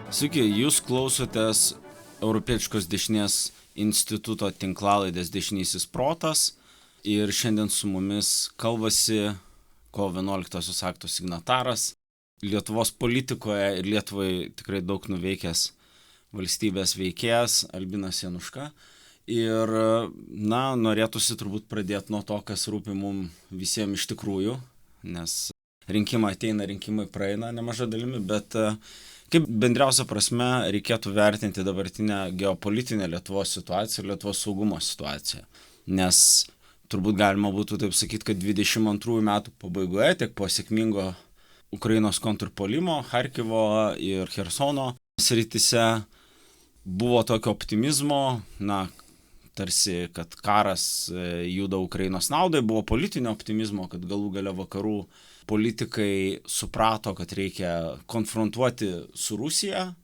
Sveiki, jūs klausotės Europietiškos dešinės instituto tinklalaidės Dešinysis protas ir šiandien su mumis kalbasi kovo 11-osios akto signataras, Lietuvos politikoje ir Lietuvai tikrai daug nuveikęs valstybės veikėjas Albinas Januška. Ir, norėtųsi turbūt pradėti nuo to, kas rūpi mums visiems iš tikrųjų, nes rinkimai ateina, rinkimai praeina nemaža dalimi, bet kaip bendriausia prasme reikėtų vertinti dabartinę geopolitinę Lietuvos situaciją ir Lietuvos saugumo situaciją. Nes turbūt galima būtų taip sakyti, kad 22 metų pabaigoje, tiek po sėkmingo Ukrainos kontrpuolimo, Charkivo ir Chersono srityse buvo tokio optimizmo, tarsi, kad karas juda Ukrainos naudai, buvo politinio optimizmo, kad galų gale vakarų politikai suprato, kad reikia konfrontuoti su Rusija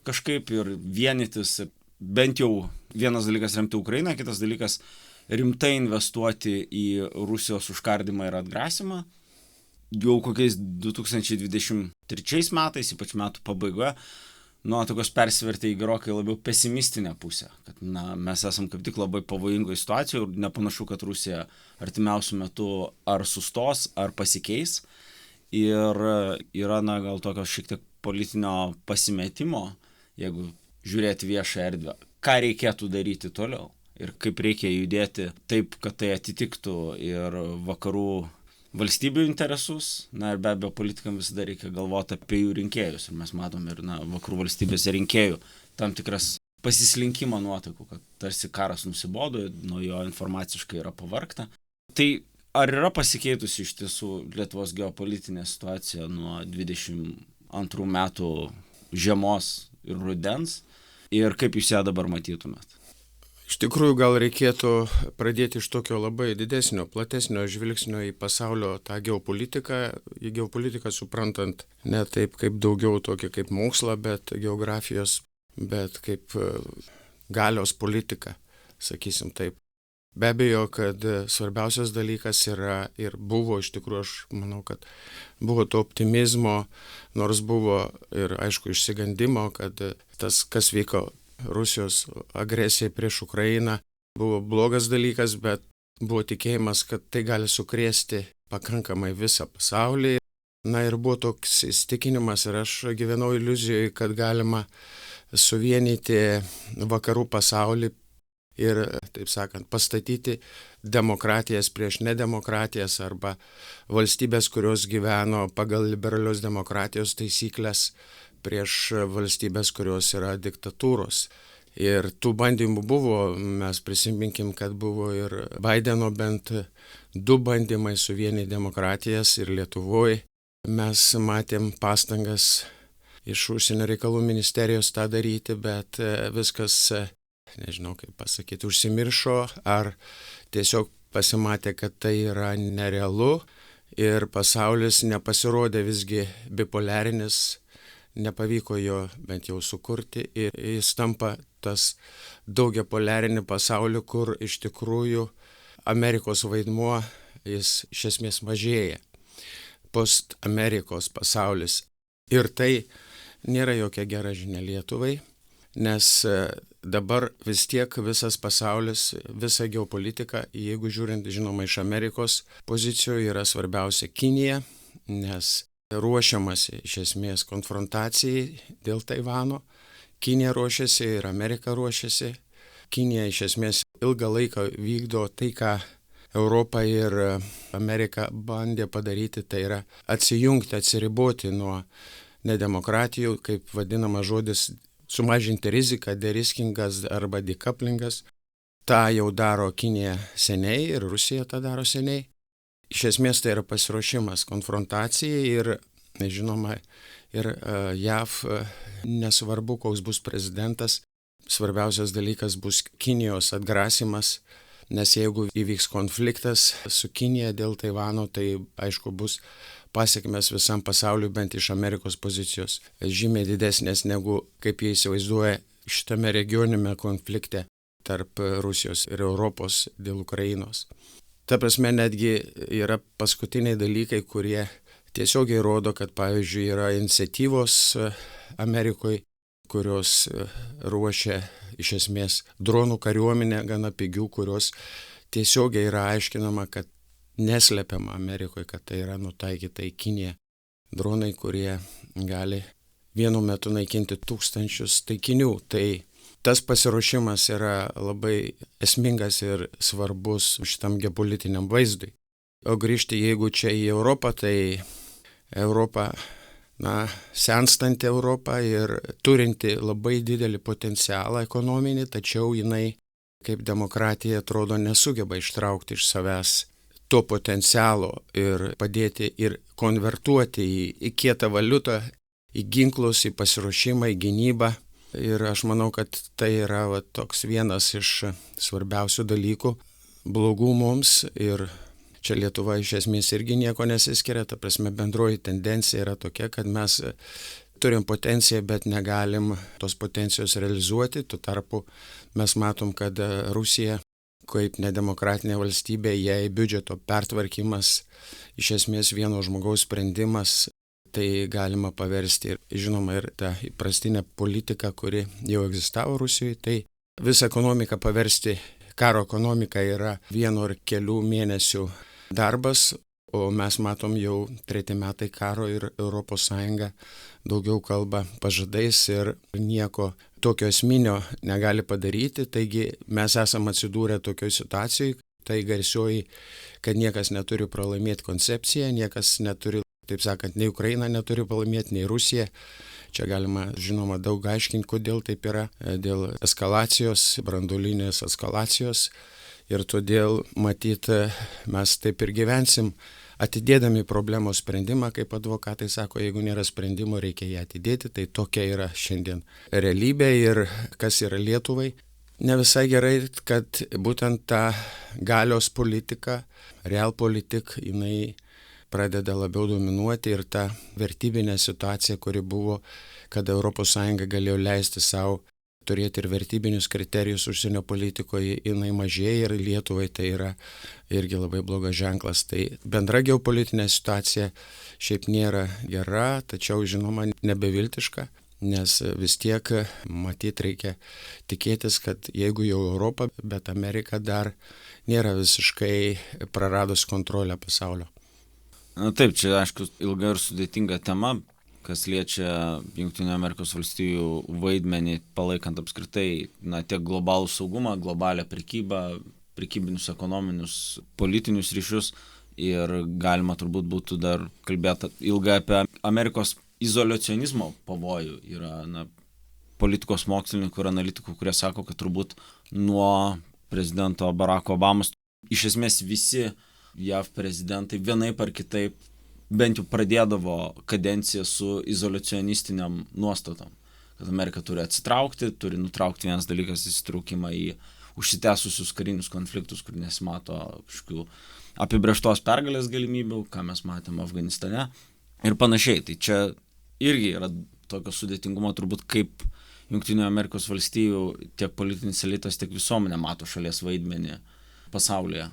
kažkaip ir vienytis, bent jau vienas dalykas remti Ukrainą, kitas dalykas rimtai investuoti į Rusijos užkardymą ir atgrasymą. Jau kokiais 2023 metais, ypač metų pabaigoje, nuotaikos persivertė į gerokai labiau pesimistinę pusę, kad mes esam kaip tik labai pavojingoje situacijoje ir nepanašu, kad Rusija artimiausiu metu ar sustos, ar pasikeis. Ir yra gal tokio šiek tiek politinio pasimetimo, jeigu žiūrėti viešą erdvę, ką reikėtų daryti toliau ir kaip reikia judėti taip, kad tai atitiktų ir vakarų valstybių interesus, ir be abejo politikams visada reikia galvoti apie jų rinkėjus. Ir mes matom ir vakarų valstybėse rinkėjų tam tikras pasislinkimo nuotaikų, kad tarsi karas nusibodo, nuo jo informaciškai yra pavargta. Tai ar yra pasikeitusi iš tiesų Lietuvos geopolitinė situacija nuo 22 metų žiemos ir rudens ir kaip jūs ją dabar matytumėt? Iš tikrųjų, gal reikėtų pradėti iš tokio labai didesnio, platesnio žvilgsnio į pasaulio tą geopolitiką, į geopolitiką suprantant ne taip kaip daugiau tokį kaip mokslą, bet geografijos, bet kaip galios politika, sakysim taip. Be abejo, kad svarbiausias dalykas yra ir buvo, iš tikrųjų, aš manau, kad buvo to optimizmo, nors buvo ir aišku išsigandimo, kad tas, kas vyko Rusijos agresija prieš Ukrainą, buvo blogas dalykas, bet buvo tikėjimas, kad tai gali sukrėsti pakankamai visą pasaulį. Ir buvo toks įsitikinimas ir aš gyvenau iliuzijoje, kad galima suvienyti vakarų pasaulį ir, taip sakant, pastatyti demokratijas prieš nedemokratijas arba valstybės, kurios gyveno pagal liberalios demokratijos taisyklės prieš valstybės, kurios yra diktatūros. Ir tų bandymų buvo, mes prisiminkim, kad buvo ir Baideno bent 2 bandymai suvienyti demokratijas ir Lietuvoje. Mes matėm pastangas iš užsienio reikalų ministerijos tą daryti, bet viskas, nežinau kaip pasakyti, užsimiršo ar tiesiog pasimatė, kad tai yra nerealu ir pasaulis nepasirodė visgi bipolarinis, nepavyko jo bent jau sukurti ir jis tampa tas daugiapolarinį pasaulį, kur iš tikrųjų Amerikos vaidmuo jis iš esmės mažėja. Post-Amerikos pasaulis. Ir tai nėra jokia gera žinia Lietuvai, nes dabar vis tiek visas pasaulis, visa geopolitika, jeigu žiūrint, žinoma, iš Amerikos pozicijų, yra svarbiausia Kinija, nes ruošiamasi iš esmės konfrontacijai dėl Taivano. Kinija ruošiasi ir Amerika ruošiasi. Kinija iš esmės ilgą laiką vykdo tai, ką Europa ir Amerika bandė padaryti, tai yra atsijungti, atsiriboti nuo nedemokratijų, kaip vadinama žodis, sumažinti riziką, deriskingas arba dekaplingas. Ta jau daro Kinija seniai ir Rusija tą daro seniai. Iš esmės tai yra pasiruošimas konfrontacijai ir, žinoma, ir JAV nesvarbu, koks bus prezidentas, svarbiausias dalykas bus Kinijos atgrasimas, nes jeigu įvyks konfliktas su Kinija dėl Taivano, tai aišku bus pasekmės visam pasauliu, bent iš Amerikos pozicijos, žymiai didesnės negu kaip jie įsivaizduoja šitame regioninėme konflikte tarp Rusijos ir Europos dėl Ukrainos. Ta prasme, netgi yra paskutiniai dalykai, kurie tiesiogiai rodo, kad, pavyzdžiui, yra iniciatyvos Amerikoje kurios ruošia iš esmės dronų kariuomenę gana pigių, kurios tiesiogiai yra aiškinama, kad neslepiama Amerikoje, kad tai yra nutaikyta į Kiniją. Dronai, kurie gali vienu metu naikinti tūkstančius taikinių. Tai tas pasiruošimas yra labai esmingas ir svarbus šitam geopolitiniam vaizdui. O grįžti, jeigu čia į Europą, tai Europa, senstanti Europa ir turinti labai didelį potencialą ekonominį, tačiau jinai, kaip demokratija, atrodo, nesugeba ištraukti iš savęs to potencialo ir padėti ir konvertuoti į kietą valiutą, į ginklus, į pasiruošimą, į gynybą. Ir aš manau, kad tai yra toks vienas iš svarbiausių dalykų, blogų mums. Ir čia Lietuva iš esmės irgi nieko nesiskiria. Ta prasme, bendroji tendencija yra tokia, kad mes turim potenciją, bet negalim tos potencijos realizuoti. Tuo tarpu mes matom, kad Rusija, kaip nedemokratinė valstybė, jai biudžeto pertvarkymas, iš esmės vieno žmogaus sprendimas, tai galima paversti ir, žinoma, ir tą įprastinę politiką, kuri jau egzistavo Rusijoje, tai visą ekonomiką paversti, karo ekonomika yra vieno ar kelių mėnesių darbas, o mes matom jau 3 metai karo ir ES daugiau kalba pažadais ir nieko tokio esminio negali padaryti, taigi mes esam atsidūrę tokioj situacijai, tai garsioji, kad niekas neturi pralaimėti koncepcija, niekas neturi, taip sakant, nei Ukraina neturi pralaimėti, nei Rusija. Čia galima, žinoma, daug aiškinti, kodėl taip yra, dėl eskalacijos, branduolinės eskalacijos. Ir todėl, matyt, mes taip ir gyvensim, atidėdami problemos sprendimą, kaip advokatai sako, jeigu nėra sprendimo, reikia ją atidėti. Tai tokia yra šiandien realybė ir kas yra Lietuvai. Ne visai gerai, kad būtent ta galios politika, realpolitik, jinai pradeda labiau dominuoti ir ta vertybinė situacija, kuri buvo, kad ES galėjo leisti savo turėti ir vertybinius kriterijus užsienio politikoje, jinai mažėja ir Lietuvai tai yra irgi labai blogas ženklas. Tai bendra geopolitinė situacija šiaip nėra gera, tačiau žinoma nebeviltiška, nes vis tiek matyt reikia tikėtis, kad jeigu jau Europa, bet Amerika dar nėra visiškai praradus kontrolę pasaulio. Na taip, čia aišku ilga ir sudėtinga tema, kas liečia Jungtinių Amerikos valstijų vaidmenį, palaikant apskritai tiek globalų saugumą, globalią prekybą, prekybinius, ekonominius, politinius ryšius. Ir galima turbūt būtų dar kalbėti ilgai apie Amerikos izoliacionizmo pavojų. Yra politikos mokslininkų ir analitikų, kurie sako, kad turbūt nuo prezidento Baracko Obamos iš esmės visi JAV prezidentai vienaip ar kitaip bent jau pradėdavo kadenciją su izoliacionistiniam nuostatom. Kad Amerika turi atsitraukti, turi nutraukti vienas dalykas įsitraukimą į užsitęsusius karinius konfliktus, kur nesimato kažkokių apibrėžtos pergalės galimybių, ką mes matėme Afganistane ir panašiai. Tai čia irgi yra tokio sudėtingumo turbūt, kaip Jungtinių Amerikos valstijų tiek politinis elitas, tiek visuomenė mato šalies vaidmenį pasaulyje.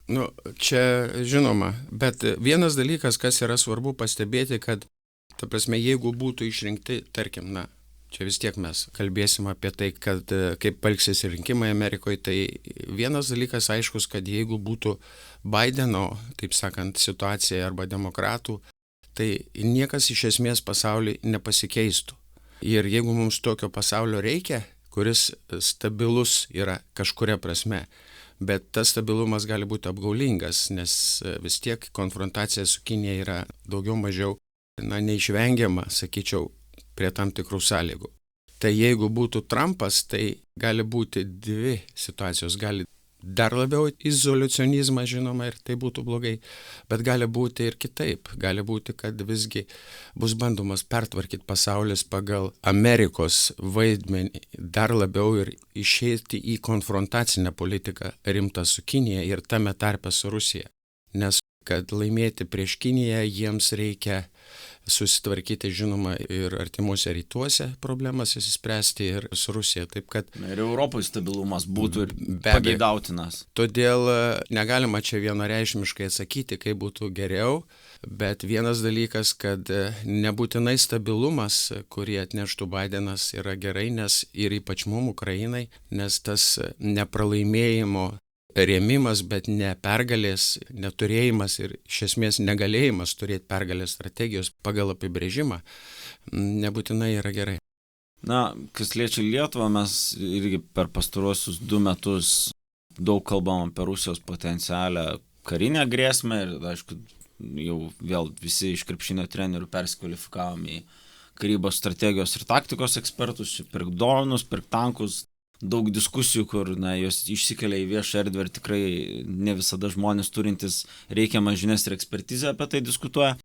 Čia žinoma, bet vienas dalykas, kas yra svarbu pastebėti, kad, ta prasme, jeigu būtų išrinkti, tarkim, čia vis tiek mes kalbėsim apie tai, kad kaip elgsis rinkimai Amerikoje, tai vienas dalykas aiškus, kad jeigu būtų Baideno, taip sakant, situacija arba demokratų, tai niekas iš esmės pasaulyje nepasikeistų. Ir jeigu mums tokio pasaulio reikia, kuris stabilus yra kažkuria prasme, bet tas stabilumas gali būti apgaulingas, nes vis tiek konfrontacija su Kinija yra daugiau mažiau neišvengiama, sakyčiau, prie tam tikrų sąlygų. Tai jeigu būtų Trumpas, tai gali būti dvi situacijos. Gali dar labiau izoliacionizmą, žinoma, ir tai būtų blogai, bet gali būti ir kitaip. Gali būti, kad visgi bus bandomas pertvarkyti pasaulis pagal Amerikos vaidmenį dar labiau ir išeiti į konfrontacinę politiką rimtą su Kinija ir tame tarpe su Rusija. Nes kad laimėti prieš Kiniją, jiems reikia susitvarkyti, žinoma, ir artimuose rytuose problemas įsispręsti ir su Rusija. Taip kad ir Europoje stabilumas būtų ir pageidautinas. Todėl negalima čia vienareikšmiškai atsakyti, kaip būtų geriau, Bet vienas dalykas, kad nebūtinai stabilumas, kurį atneštų Bidenas, yra gerai, nes ir ypač mum Ukrainai, nes tas nepralaimėjimo rėmimas, bet ne pergalės neturėjimas ir iš esmės negalėjimas turėti pergalės strategijos pagal apibrėžimą, nebūtinai yra gerai. Na, kas liečia Lietuvą, mes irgi per pastaruosius 2 metus daug kalbam apie Rusijos potencialią karinę grėsmę ir, aišku, jau vėl visi iš krepšinio trenerių persikvalifikavom į karybos strategijos ir taktikos ekspertus, pirk dronus, pirk tankus, daug diskusijų, kur jos išsikelia į viešą erdvę ir tikrai ne visada žmonės turintys reikiamas žinias ir ekspertizę apie tai diskutuoja.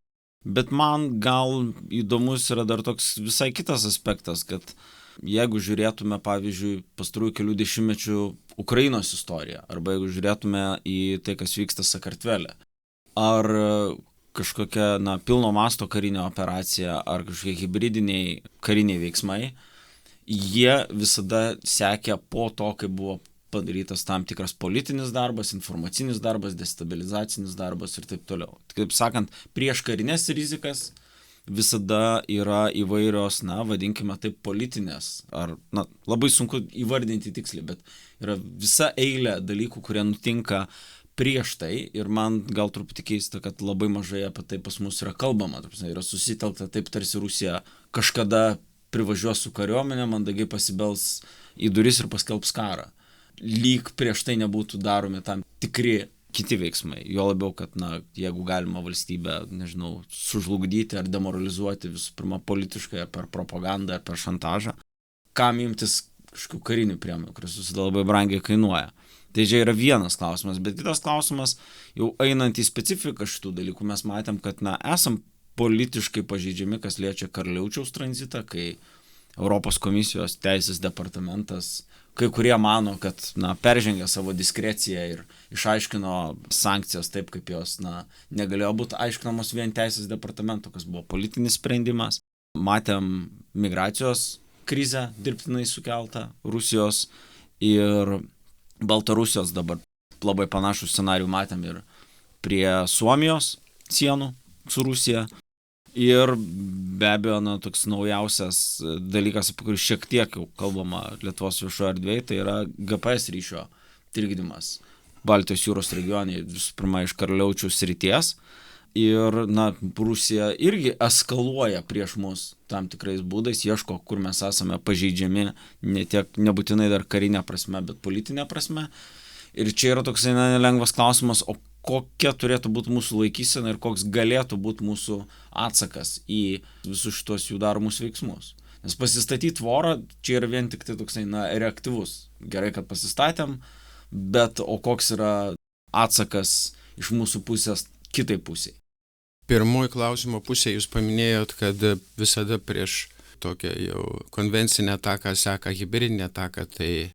Bet man gal įdomus yra dar toks visai kitas aspektas, kad jeigu žiūrėtume, pavyzdžiui, pastarųjų kelių dešimtmečių Ukrainos istoriją, arba jeigu žiūrėtume į tai, kas vyksta Sakartvele, ar kažkokia, pilno masto karinė operacija, ar kažkokie hibridiniai kariniai veiksmai, jie visada sekė po to, kai buvo padarytas tam tikras politinis darbas, informacinis darbas, destabilizacinis darbas ir taip toliau. Kaip sakant, prieš karinės rizikas visada yra įvairios, vadinkime taip, politinės, ar, labai sunku įvardinti tiksliai, bet yra visa eilė dalykų, kurie nutinka prieš tai, ir man gal truputį keista, kad labai mažai apie tai pas mus yra kalbama. Yra susitelkta taip, tarsi Rusija kažkada privažiuos su kariuomenė, mandagiai pasibels į duris ir paskelbs karą. Lyg prieš tai nebūtų daromi tam tikri kiti veiksmai. Jo labiau, kad, jeigu galima valstybę, sužlugdyti ar demoralizuoti visų pirma politiškai, ar per propagandą, ar per šantažą, kam imtis kažkokių karinių priemonių, kurios visada labai brangiai kainuoja. Tai čia yra vienas klausimas, bet kitas klausimas, jau einant į specifiką šitų dalykų, mes matėm, kad, esam politiškai pažeidžiami, kas liečia Karaliaučiaus tranzitą, kai Europos komisijos teisės departamentas, kai kurie mano, kad, peržengė savo diskreciją ir išaiškino sankcijas taip, kaip jos, negalėjo būti aiškinamos vien teisės departamento, kas buvo politinis sprendimas. Matėm migracijos krizę dirbtinai sukeltą Rusijos ir Baltarusijos, dabar labai panašų scenarijų matėm ir prie Suomijos sienų su Rusija. Ir be abejo, toks naujausias dalykas, apie kurį šiek tiek jau kalbama Lietuvos viešoje erdvėje, tai yra GPS ryšio trikdymas Baltijos jūros regione, visų pirma iš Karaliaučių srities. Ir, Rusija irgi eskaluoja prieš mus tam tikrais būdais, ieško, kur mes esame pažeidžiami, nebūtinai dar karinė prasme, bet politinė prasme. Ir čia yra toks nelengvas klausimas, o kokia turėtų būti mūsų laikysena ir koks galėtų būti mūsų atsakas į visus šitos jų daromus veiksmus. Nes pasistatyti tvorą čia yra vien tik tai toksai, reaktyvus. Gerai, kad pasistatėm, bet o koks yra atsakas iš mūsų pusės kitai pusiai? Pirmoji klausimo pusė jūs paminėjot, kad visada prieš tokią jau konvencinę ataką seka hibridinė ataka, tai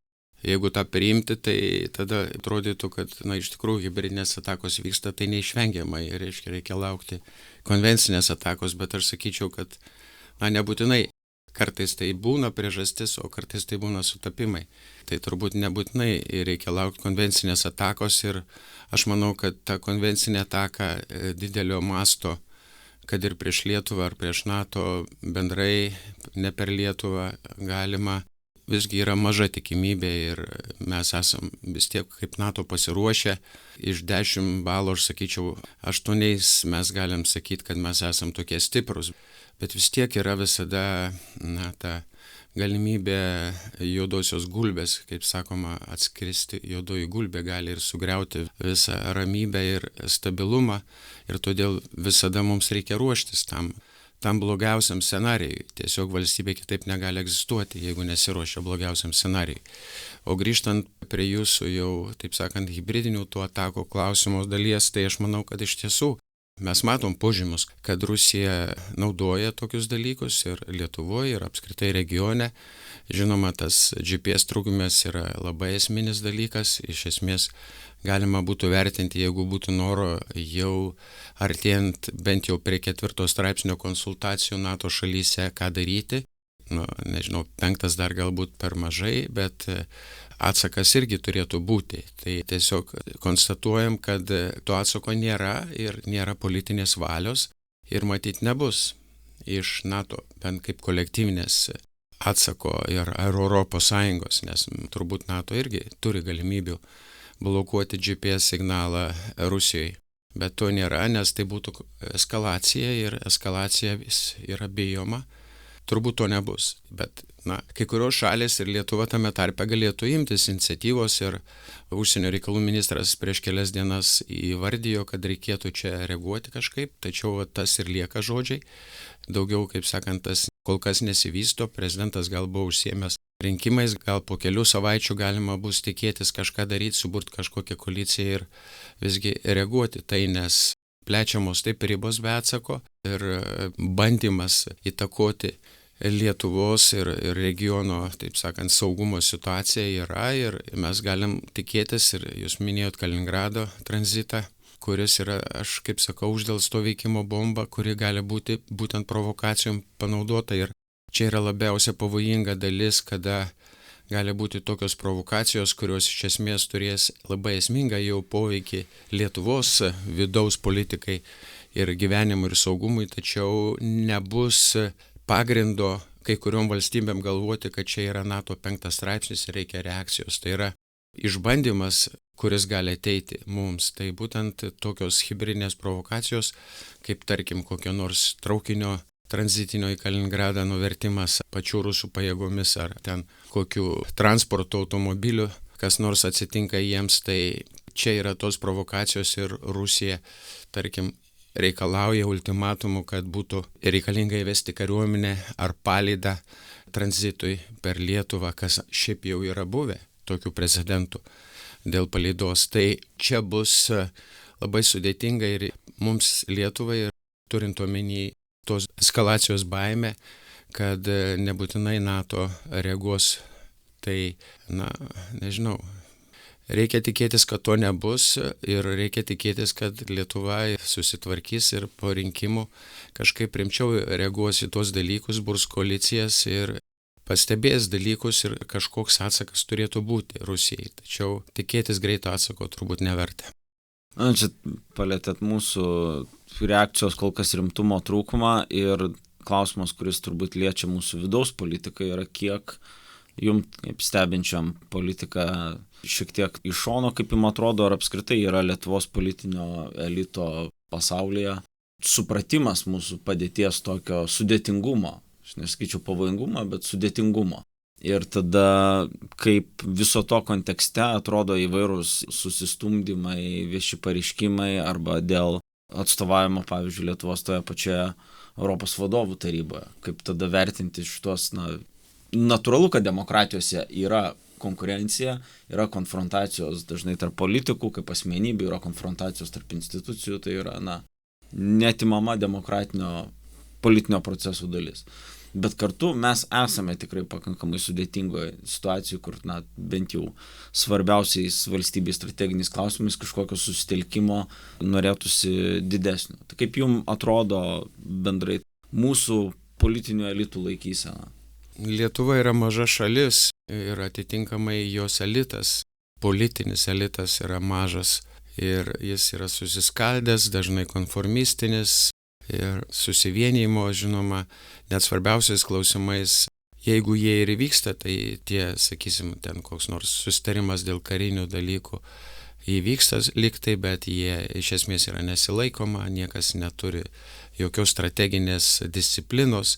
jeigu tą priimti, tai tada atrodytų, kad, iš tikrųjų hibridinės atakos vyksta, tai neišvengiamai, reikia laukti konvencinės atakos, bet aš sakyčiau, kad, nebūtinai, kartais tai būna priežastis, o kartais tai būna sutapimai. Tai turbūt nebūtinai reikia laukti konvencinės atakos ir aš manau, kad ta konvencinė ataka didelio masto, kad ir prieš Lietuvą ar prieš NATO bendrai, ne per Lietuvą galima, visgi yra maža tikimybė ir mes esam vis tiek kaip NATO pasiruošę. Iš 10 balų, aš sakyčiau, 8 mes galim sakyti, kad mes esam tokie stiprus. Bet vis tiek yra visada ta galimybė juodosios gulbės, kaip sakoma, atskristi. Juodoji gulbė gali ir sugriauti visą ramybę ir stabilumą. Ir todėl visada mums reikia ruoštis tam blogiausiam scenarijui. Tiesiog valstybė kitaip negali egzistuoti, jeigu nesiruošia blogiausiam scenarijui. O grįžtant prie jūsų jau, taip sakant, hibridinių tų atakų klausimo dalies, tai aš manau, kad iš tiesų mes matom požymus, kad Rusija naudoja tokius dalykus ir Lietuvoje, ir apskritai regione. Žinoma, tas GPS trūkumas yra labai esminis dalykas. Iš esmės galima būtų vertinti, jeigu būtų noro jau artėjant bent jau prie 4 straipsnio konsultacijų NATO šalyse, ką daryti. nežinau, 5 dar galbūt per mažai, bet atsakas irgi turėtų būti. Tai tiesiog konstatuojam, kad to atsako nėra ir nėra politinės valios ir matyt nebus iš NATO, bent kaip kolektyvinės atsako ir Europos Sąjungos, nes turbūt NATO irgi turi galimybių blokuoti GPS signalą Rusijai. Bet to nėra, nes tai būtų eskalacija ir eskalacija vis yra bijoma. Turbūt to nebus. Bet, kai kurios šalės ir Lietuva tame tarpe galėtų imtis iniciatyvos ir užsienio reikalų ministras prieš kelias dienas įvardijo, kad reikėtų čia reaguoti kažkaip, tačiau tas ir lieka žodžiai. Daugiau, kaip sakant, tas kol kas nesivysto, prezidentas gal buvo užsiėmęs rinkimais, gal po kelių savaičių galima bus tikėtis kažką daryti, suburti kažkokią koaliciją ir visgi reaguoti. Tai nes plečiamos taip ribos be atsako ir bandymas įtakoti Lietuvos ir regiono, taip sakant, saugumo situacija yra ir mes galim tikėtis, ir jūs minėjot Kaliningrado tranzitą, kuris yra, aš kaip sakau, uždelsto veikimo bomba, kuri gali būti būtent provokacijom panaudota. Ir čia yra labiausia pavojinga dalis, kada gali būti tokios provokacijos, kurios iš esmės turės labai esmingą jau poveikį Lietuvos vidaus politikai ir gyvenimui ir saugumui, tačiau nebus pagrindo kai kuriuom valstybėm galvoti, kad čia yra NATO 5 straipsnis ir reikia reakcijos. Tai yra išbandymas, kuris gali ateiti mums. Tai būtent tokios hibridinės provokacijos, kaip tarkim kokio nors traukinio tranzitinio į Kaliningradą nuvertimas pačių rusų pajėgomis ar ten kokių transporto automobilių, kas nors atsitinka jiems, tai čia yra tos provokacijos ir Rusija, tarkim, reikalauja ultimatumų, kad būtų reikalinga įvesti kariuomenę ar palydą tranzitui per Lietuvą, kas šiaip jau yra buvę tokių precedentų dėl palydos. Tai čia bus labai sudėtinga ir mums Lietuvai, turint omeny tos eskalacijos baimę, kad nebūtinai NATO reaguos. Tai, nežinau. Reikia tikėtis, kad to nebus ir reikia tikėtis, kad Lietuva susitvarkys ir po rinkimų kažkaip rimčiau reaguos į tuos dalykus, burs koalicijas ir pastebės dalykus ir kažkoks atsakas turėtų būti Rusijai. Tačiau tikėtis greito atsako turbūt neverta. Čia palėtėt mūsų reakcijos kol kas rimtumo trūkumą ir klausimas, kuris turbūt liečia mūsų vidaus politiką, yra kiek jums, kaip stebinčiam politiką, šiek tiek iš šono, kaip jums atrodo, ar apskritai yra Lietuvos politinio elito pasaulyje supratimas mūsų padėties tokio sudėtingumo, aš nesakyčiau pavojingumo, bet sudėtingumo. Ir tada, kaip viso to kontekste atrodo įvairūs susistumdymai, vieši pareiškimai arba dėl atstovavimo, pavyzdžiui, Lietuvos toje pačioje Europos vadovų taryboje. Kaip tada vertinti šitos, natūralu, kad demokratijose yra konkurencija, yra konfrontacijos dažnai tarp politikų, kaip asmenybių, yra konfrontacijos tarp institucijų, tai yra, neatimama demokratinio politinio procesų dalis. Bet kartu mes esame tikrai pakankamai sudėtingoje situacijoje, kur, bent jau svarbiausiais valstybės strateginiais klausimais kažkokio susitelkimo norėtųsi didesnio. Tai kaip jums atrodo bendrai mūsų politinių elitų laikysena? Lietuva yra maža šalis ir atitinkamai jos elitas, politinis elitas yra mažas ir jis yra susiskaldęs, dažnai konformistinis ir susivienijimo, žinoma, net svarbiausiais klausimais. Jeigu jie ir įvyksta, tai tie, sakysim, ten koks nors susitarimas dėl karinių dalykų įvyksta liktai, bet jie iš esmės yra nesilaikoma, niekas neturi jokios strateginės disciplinos.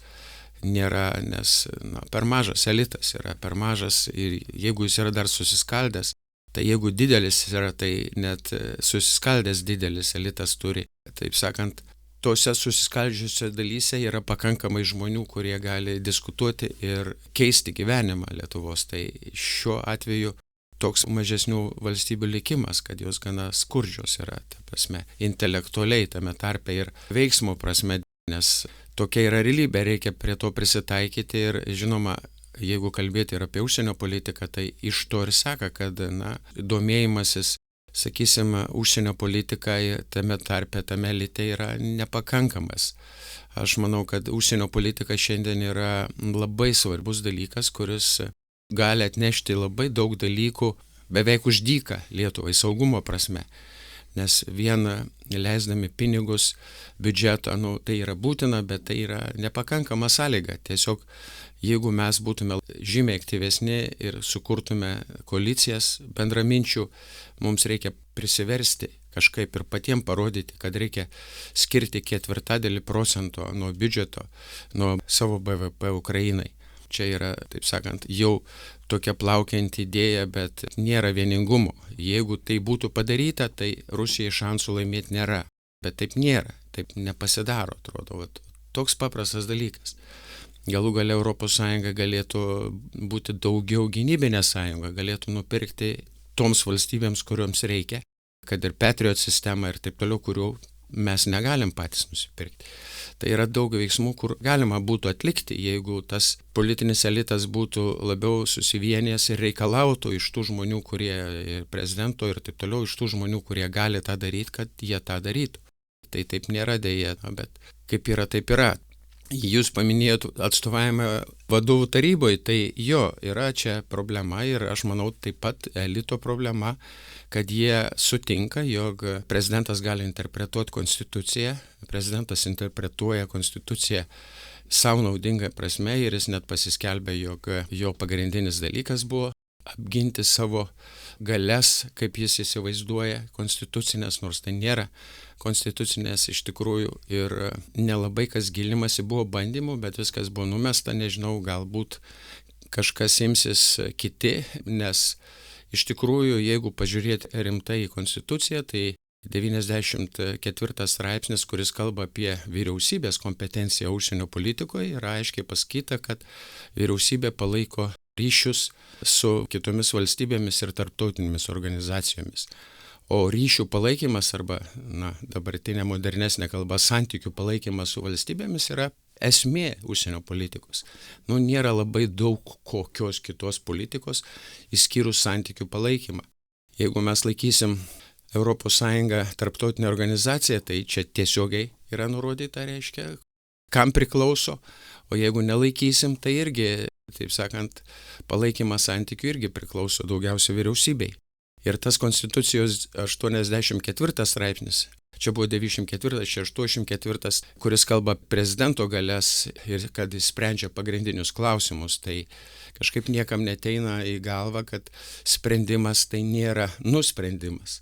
Nėra, nes per mažas elitas yra, per mažas ir jeigu jis yra dar susiskaldęs, tai jeigu didelis yra, tai net susiskaldęs didelis elitas turi. Taip sakant, tose susiskaldžiuose dalyse yra pakankamai žmonių, kurie gali diskutuoti ir keisti gyvenimą Lietuvos. Tai šiuo atveju toks mažesnių valstybių likimas, kad jos gana skurdžios yra, ta prasme, intelektualiai tame tarpe ir veiksmo prasme, nes tokia yra realybė, reikia prie to prisitaikyti ir, žinoma, jeigu kalbėti ir apie užsienio politiką, tai iš to ir seka, kad, domėjimasis sakysime, užsienio politikai tame tarpe, tame elite yra nepakankamas. Aš manau, kad užsienio politika šiandien yra labai svarbus dalykas, kuris gali atnešti labai daug dalykų beveik už dyką Lietuvai saugumo prasme. Nes vien leisdami pinigus biudžetą, tai yra būtina, bet tai yra nepakankama sąlyga. Tiesiog jeigu mes būtume žymiai aktyvesni ir sukurtume koalicijas bendraminčių, mums reikia prisiversti kažkaip ir patiems parodyti, kad reikia skirti 0,25% nuo biudžeto, nuo savo BVP Ukrainai. Čia yra, taip sakant, jau tokia plaukianti idėja, bet nėra vieningumo. Jeigu tai būtų padaryta, tai Rusijai šansų laimėti nėra. Bet taip nėra, taip nepasidaro, atrodo. Toks paprastas dalykas. Galų gale ES galėtų būti daugiau gynybinė sąjunga, galėtų nupirkti toms valstybėms, kurioms reikia, kad ir Patriot sistema ir taip toliau, kurių mes negalim patys nusipirkti. Tai yra daug veiksmų, kur galima būtų atlikti, jeigu tas politinis elitas būtų labiau susivienijęs ir reikalautų iš tų žmonių, kurie ir prezidento ir taip toliau, iš tų žmonių, kurie gali tą daryti, kad jie tą darytų. Tai taip nėra dėja, bet kaip yra, taip yra. Jūs paminėjot atstovavimą vadovų taryboje, tai jo, yra čia problema ir aš manau taip pat elito problema, kad jie sutinka, jog prezidentas gali interpretuoti konstituciją, prezidentas interpretuoja konstituciją savo naudingą prasme ir jis net pasiskelbė, jog jo pagrindinis dalykas buvo apginti savo galias, kaip jis įsivaizduoja, konstitucinės, nors tai nėra konstitucinės iš tikrųjų ir nelabai kas gilinimasi, buvo bandymų, bet viskas buvo numesta, nežinau, galbūt kažkas imsis kiti, nes iš tikrųjų, jeigu pažiūrėti rimtai į konstituciją, tai 94 straipsnis, kuris kalba apie vyriausybės kompetenciją užsienio politikoje, yra aiškiai pasakyta, kad vyriausybė palaiko ryšius su kitomis valstybėmis ir tarptautinėmis organizacijomis. O ryšių palaikymas arba, dabartinė modernesnė kalba, santykių palaikymas su valstybėmis yra esmė užsienio politikos. Nėra labai daug kokios kitos politikos, išskyrus santykių palaikymą. Jeigu mes laikysim ES tarptautinė organizacija, tai čia tiesiogiai yra nurodyta, reiškia, kam priklauso, o jeigu nelaikysim, tai irgi, taip sakant, palaikymas santykių irgi priklauso daugiausia vyriausybei. Ir tas konstitucijos 84 straipsnis, čia buvo 94, čia 84, kuris kalba prezidento galias ir kad jis sprendžia pagrindinius klausimus, tai kažkaip niekam neteina į galvą, kad sprendimas tai nėra nusprendimas.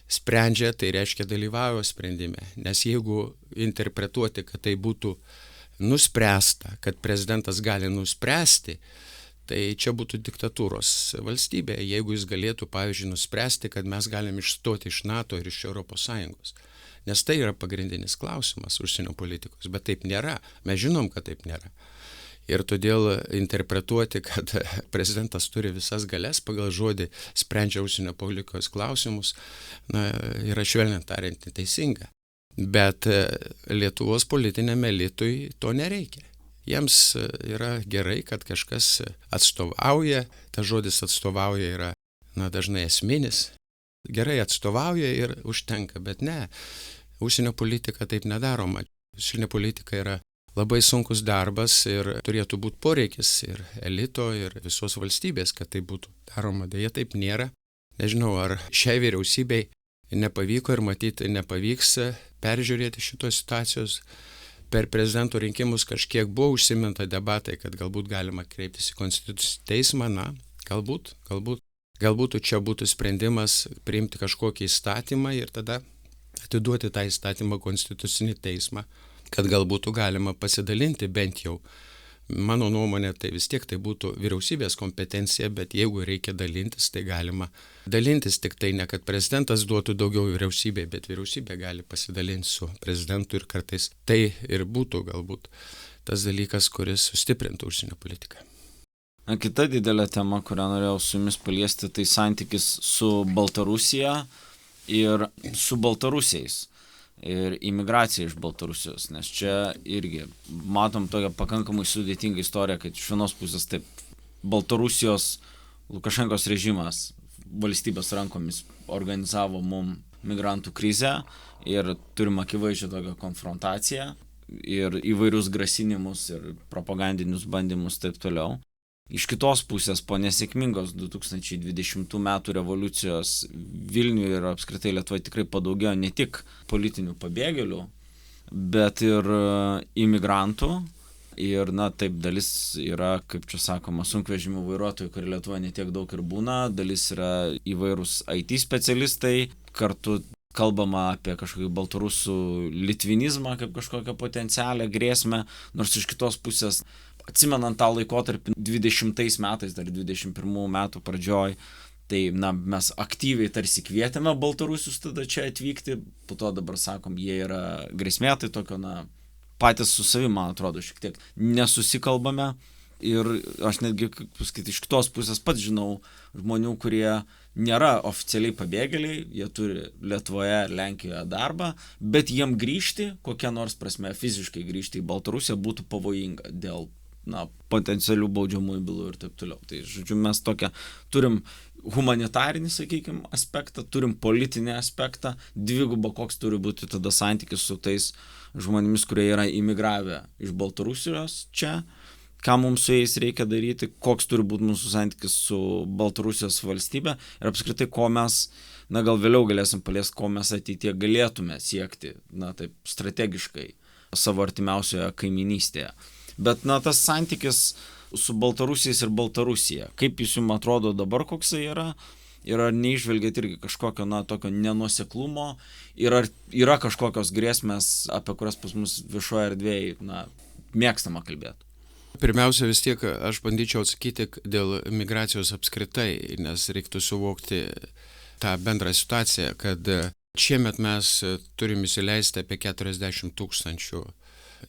Sprendžia, tai reiškia dalyvauja sprendime, nes jeigu interpretuoti, kad tai būtų nuspręsta, kad prezidentas gali nuspręsti, tai čia būtų diktatūros valstybė, jeigu jis galėtų, pavyzdžiui, nuspręsti, kad mes galim išstoti iš NATO ir iš ES. Nes tai yra pagrindinis klausimas užsienio politikos, bet taip nėra. Mes žinom, kad taip nėra. Ir todėl interpretuoti, kad prezidentas turi visas galias pagal žodį sprendžia užsienio politikos klausimus, yra švelniai tariant neteisinga. Bet Lietuvos politiniam elitui to nereikia. Jiems yra gerai, kad kažkas atstovauja, tas žodis atstovauja yra dažnai esminis. Gerai atstovauja ir užtenka, bet ne, užsienio politika taip nedaroma. Užsienio politika yra labai sunkus darbas ir turėtų būti poreikis ir elito, ir visos valstybės, kad tai būtų daroma. Deja, taip nėra. Nežinau, ar šiai vyriausybei nepavyko ir matyti nepavyks peržiūrėti šitos situacijos. Per prezidento rinkimus kažkiek buvo užsiminta debatai, kad galbūt galima kreiptis į konstitucinį teismą, galbūt čia būtų sprendimas priimti kažkokį įstatymą ir tada atiduoti tą įstatymą konstitucinį teismą, kad galbūt galima pasidalinti bent jau. Mano nuomonė, tai vis tiek tai būtų vyriausybės kompetencija, bet jeigu reikia dalintis, tai galima dalintis, tik tai ne kad prezidentas duotų daugiau vyriausybei, bet vyriausybė gali pasidalinti su prezidentu ir kartais tai ir būtų galbūt tas dalykas, kuris sustiprintų užsienio politiką. Kita didelė tema, kurią norėjau su jumis paliesti, tai santykis su Baltarusija ir su baltarusiais. Ir imigracija iš Baltarusijos, nes čia irgi matom tokią pakankamai sudėtingą istoriją, kad iš vienos pusės taip Baltarusijos Lukašenkos režimas valstybės rankomis organizavo mum migrantų krizę ir turim akivaizdžią tokią konfrontaciją ir įvairius grasinimus ir propagandinius bandymus taip toliau. Iš kitos pusės po nesėkmingos 2020 metų revoliucijos Vilniuje ir apskritai Lietuvoje tikrai padaugėjo ne tik politinių pabėgėlių, bet ir imigrantų. Ir, taip, dalis yra, kaip čia sakoma, sunkvežimių vairuotojų, kurie Lietuvoje netiek daug ir būna, dalis yra įvairūs IT specialistai, kartu kalbama apie kažkokį baltarusų litvinizmą kaip kažkokią potencialią grėsmę, nors iš kitos pusės, atsimenant tą laikotarpį 20 metais, dar 21 metų pradžioj, tai, mes aktyviai tarsi kvietėme baltarusius tada čia atvykti, po to dabar sakom, jie yra grėsmė, tai tokio, patys su savimi, man atrodo, šiek tiek nesusikalbame. Ir aš netgi, kaip pasakyti, iš kitos pusės pats žinau žmonių, kurie nėra oficialiai pabėgėliai, jie turi Lietuvoje ir Lenkijoje darbą, bet jiem grįžti, kokia nors prasme fiziškai grįžti į Baltarusiją būtų pavojinga dėl potencialių baudžiamųjų bylų ir taip toliau. Tai, žodžiu, mes tokią turim humanitarinį, sakykime, aspektą, turim politinį aspektą, dvigubą, koks turi būti tada santykis su tais žmonėmis, kurie yra imigravę iš Baltarusijos čia, ką mums su jais reikia daryti, koks turi būti mūsų santykis su Baltarusijos valstybe ir apskritai, ko mes, gal vėliau galėsim paliesti, ko mes ateityje galėtume siekti, taip strategiškai savo artimiausioje kaiminystėje. Bet, tas santykis su Baltarusiais ir Baltarusija, kaip jis jums atrodo dabar, koks jis yra? Ir ar neižvelgiat irgi kažkokio, tokio nenuoseklumo? Ir ar yra kažkokios grėsmės, apie kurias pas mus viešoje erdvėje, mėgstama kalbėti? Pirmiausia, vis tiek aš bandyčiau atsakyti dėl migracijos apskritai, nes reiktų suvokti tą bendrą situaciją, kad šiemet mes turim įsileisti apie 40 000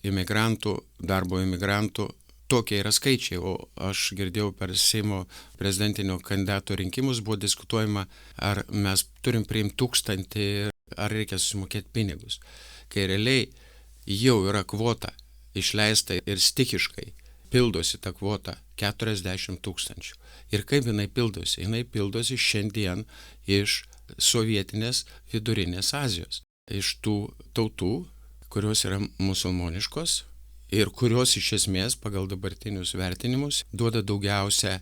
imigrantų, darbo imigrantų. Tokie yra skaičiai, o aš girdėjau per Seimo prezidentinio kandidato rinkimus buvo diskutuojama, ar mes turim priimti 1000 ir ar reikia susimokėti pinigus. Kai realiai jau yra kvota išleista ir stichiškai pildosi ta kvota 40 000. Ir kaip jinai pildosi? Jinai pildosi šiandien iš sovietinės vidurinės Azijos, iš tų tautų, kurios yra musulmoniškos ir kurios iš esmės pagal dabartinius vertinimus duoda daugiausia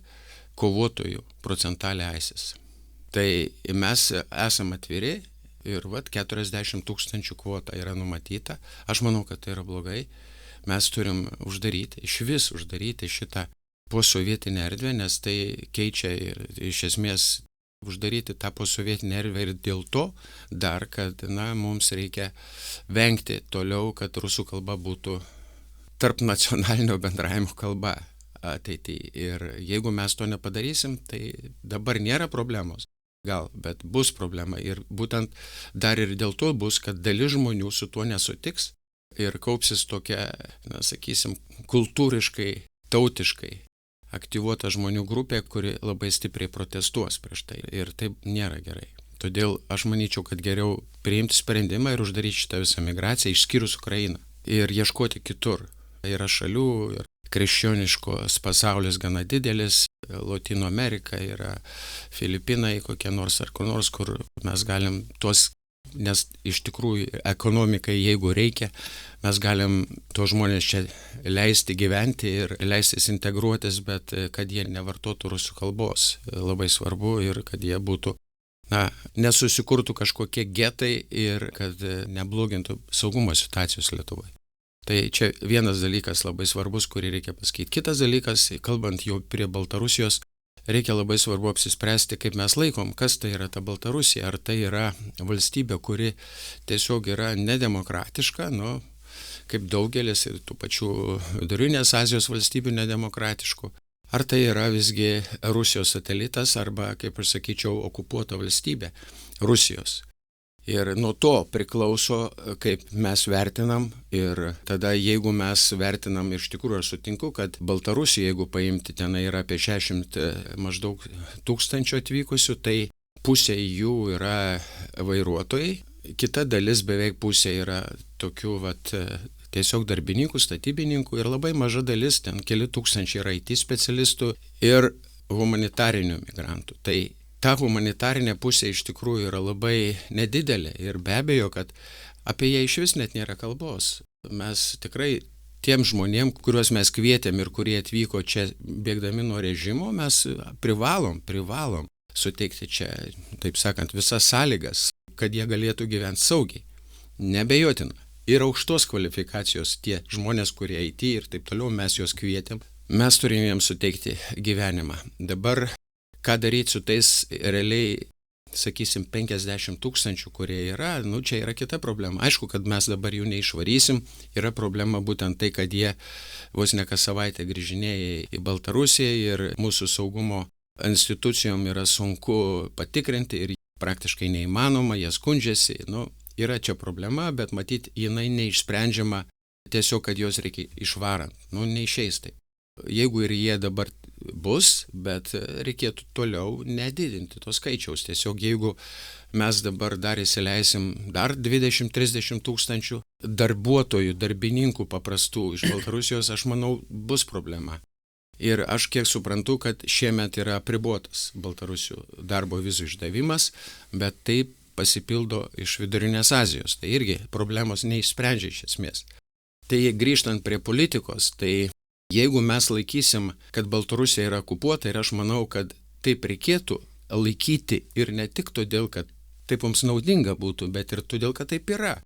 kovotojų procentalią ISIS. Tai mes esam atviri ir 40 000 kvota yra numatyta. Aš manau, kad tai yra blogai. Mes turim uždaryti šitą posovietinę erdvę, nes tai keičia ir iš esmės uždaryti tą posovietinę erdvę ir dėl to dar, kad mums reikia vengti toliau, kad rusų kalba būtų tarp nacionalinio bendravimo kalba ateityje. Ir jeigu mes to nepadarysim, tai dabar nėra problemos. Gal, bet bus problema. Ir būtent dar ir dėl to bus, kad dalis žmonių su tuo nesutiks ir kaupsis tokia, kultūriškai, tautiškai aktyvuota žmonių grupė, kuri labai stipriai protestuos prieš tai. Ir taip nėra gerai. Todėl aš manyčiau, kad geriau priimti sprendimą ir uždaryti šitą visą migraciją, išskyrus Ukrainą. Ir ieškoti kitur. Yra šalių, ir krikščioniškos pasaulis gana didelis, Lotynų Amerika, yra Filipinai, kokie nors ar kur nors, kur mes galim tuos, nes iš tikrųjų ekonomikai, jeigu reikia, mes galim tuos žmonės čia leisti gyventi ir leistis integruotis, bet kad jie nevartotų rusų kalbos. Labai svarbu ir kad jie būtų, nesusikurtų kažkokie getai ir kad neblogintų saugumo situacijos Lietuvoje. Tai čia vienas dalykas labai svarbus, kurį reikia pasakyti. Kitas dalykas, kalbant jau prie Baltarusijos, reikia labai svarbu apsispręsti, kaip mes laikom, kas tai yra ta Baltarusija. Ar tai yra valstybė, kuri tiesiog yra nedemokratiška, kaip daugelis ir tų pačių vidurinės Azijos valstybių nedemokratiškų. Ar tai yra visgi Rusijos satelitas arba, kaip aš sakyčiau, okupuota valstybė Rusijos. Ir nuo to priklauso, kaip mes vertinam ir tada, jeigu mes vertinam, iš tikrųjų aš sutinku, kad Baltarusija, jeigu paimti, ten yra apie 60 maždaug tūkstančių atvykusių, tai pusė jų yra vairuotojai, kita dalis beveik pusė yra tokių tiesiog darbininkų, statybininkų ir labai maža dalis, ten keli tūkstančiai yra IT specialistų ir humanitarinių migrantų. Tai ta humanitarinė pusė iš tikrųjų yra labai nedidelė ir be abejo, kad apie ją iš vis net nėra kalbos. Mes tikrai tiem žmonėm, kuriuos mes kvietėm ir kurie atvyko čia bėgdami nuo režimo, mes privalom suteikti čia, taip sakant, visas sąlygas, kad jie galėtų gyventi saugiai. Nebejotina. Ir aukštos kvalifikacijos tie žmonės, kurie IT ir taip toliau, mes juos kvietėm. Mes turime jiems suteikti gyvenimą. Dabar, ką daryti su tais realiai, sakysim, 50 000, kurie yra, čia yra kita problema. Aišku, kad mes dabar jų neišvarysim. Yra problema būtent tai, kad jie vos ne kas savaitę grįžinėja į Baltarusiją ir mūsų saugumo institucijom yra sunku patikrinti ir praktiškai neįmanoma, jie skundžiasi. Yra čia problema, bet matyt, jinai neišsprendžiama tiesiog, kad jos reikia išvarant. Neišeis taip. Jeigu ir jie dabar bus, bet reikėtų toliau nedidinti to skaičiaus. Tiesiog jeigu mes dabar dar įsileisim dar 20-30 tūkstančių darbuotojų, darbininkų paprastų iš Baltarusijos, aš manau, bus problema. Ir aš kiek suprantu, kad šiemet yra apribotas Baltarusių darbo vizų išdavimas, bet taip pasipildo iš Vidurinės Azijos. Tai irgi problemos neišsprendžia iš esmės. Tai grįžtant prie politikos, tai jeigu mes laikysim, kad Baltarusija yra okupuota, ir aš manau, kad taip reikėtų laikyti ir ne tik todėl, kad taip mums naudinga būtų, bet ir todėl, kad taip yra.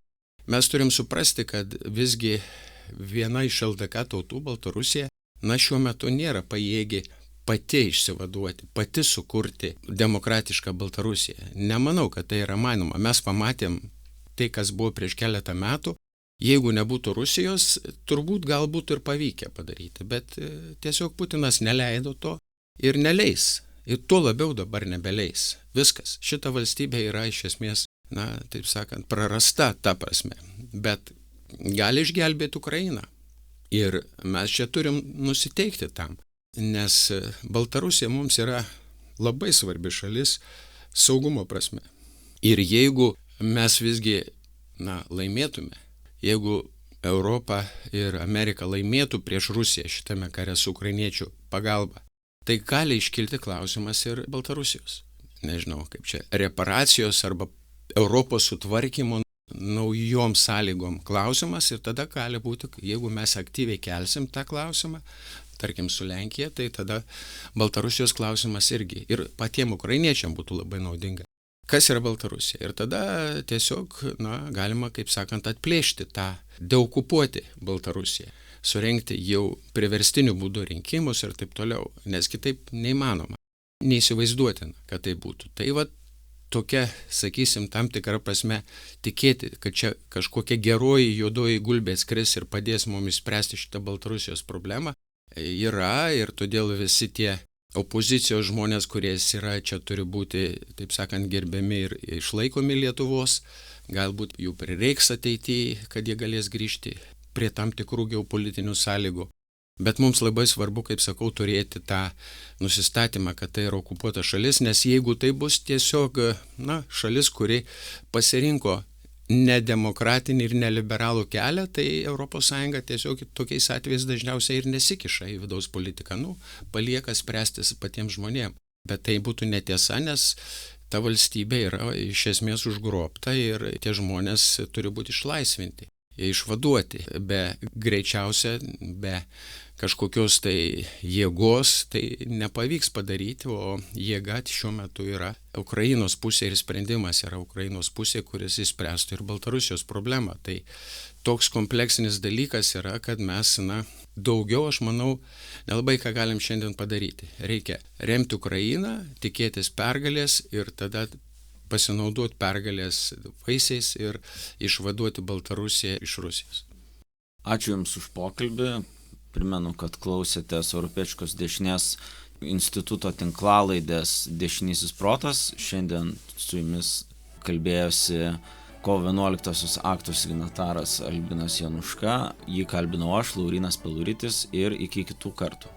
Mes turim suprasti, kad visgi viena iš LDK tautų, Baltarusija, šiuo metu nėra pajėgi pati išsivaduoti, pati sukurti demokratišką Baltarusiją. Nemanau, kad tai yra manoma. Mes pamatėm tai, kas buvo prieš keletą metų. Jeigu nebūtų Rusijos, turbūt galbūt ir pavykę padaryti, bet tiesiog Putinas neleido to ir neleis. Ir tuo labiau dabar nebeleis. Viskas. Šita valstybė yra iš esmės, taip sakant, prarasta ta prasme. Bet gali išgelbėti Ukrainą. Ir mes čia turim nusiteikti tam. Nes Baltarusija mums yra labai svarbi šalis saugumo prasme. Ir jeigu mes visgi, laimėtume, jeigu Europa ir Amerika laimėtų prieš Rusiją šitame kare su ukrainiečių pagalba, tai gali iškilti klausimas ir Baltarusijos. Nežinau, kaip čia, reparacijos arba Europos sutvarkymo naujom sąlygom klausimas ir tada gali būti, jeigu mes aktyviai kelsim tą klausimą, tarkim su Lenkija, tai tada Baltarusijos klausimas irgi ir patiem ukrainiečiam būtų labai naudinga. Kas yra Baltarusija? Ir tada tiesiog, galima, kaip sakant, atplėšti tą, deokupuoti Baltarusiją, surengti jau priverstiniu būdu rinkimus ir taip toliau, nes kitaip neįmanoma, neįsivaizduotina, kad tai būtų. Tai tokia, sakysim, tam tikrą prasme tikėti, kad čia kažkokia geroji juodoji gulbė skris ir padės mums spręsti šitą Baltarusijos problemą, yra ir todėl visi tie opozicijos žmonės, kurie yra čia, turi būti, taip sakant, gerbiami ir išlaikomi Lietuvos, galbūt jų prireiks ateityje, kad jie galės grįžti prie tam tikrų geopolitinių sąlygų. Bet mums labai svarbu, kaip sakau, turėti tą nusistatymą, kad tai yra okupuota šalis, nes jeigu tai bus tiesiog, šalis, kuri pasirinko nedemokratinį ir neliberalų kelią, tai ES tiesiog tokiais atvejais dažniausiai ir nesikiša į vidaus politiką, palieka spręstis patiems žmonėms. Bet tai būtų netiesa, nes ta valstybė yra iš esmės užgrobta ir tie žmonės turi būti išlaisvinti, išvaduoti, greičiausia, be kažkokios tai jėgos, tai nepavyks padaryti, o jėga šiuo metu yra Ukrainos pusė ir sprendimas yra Ukrainos pusė, kuris išspręstų ir Baltarusijos problemą. Tai toks kompleksinis dalykas yra, kad mes, daugiau, aš manau, nelabai ką galim šiandien padaryti. Reikia remti Ukrainą, tikėtis pergalės ir tada pasinaudoti pergalės vaisiais ir išvaduoti Baltarusiją iš Rusijos. Ačiū Jums už pokalbį. Primenu, kad klausėtės Europietiškos dešinės instituto tinklalaidės Dešinysis protas. Šiandien su Jumis kalbėjosi kovo 11 akto signataras Albinas Januška. Jį kalbinau aš, Laurynas Peluritis, ir iki kitų kartų.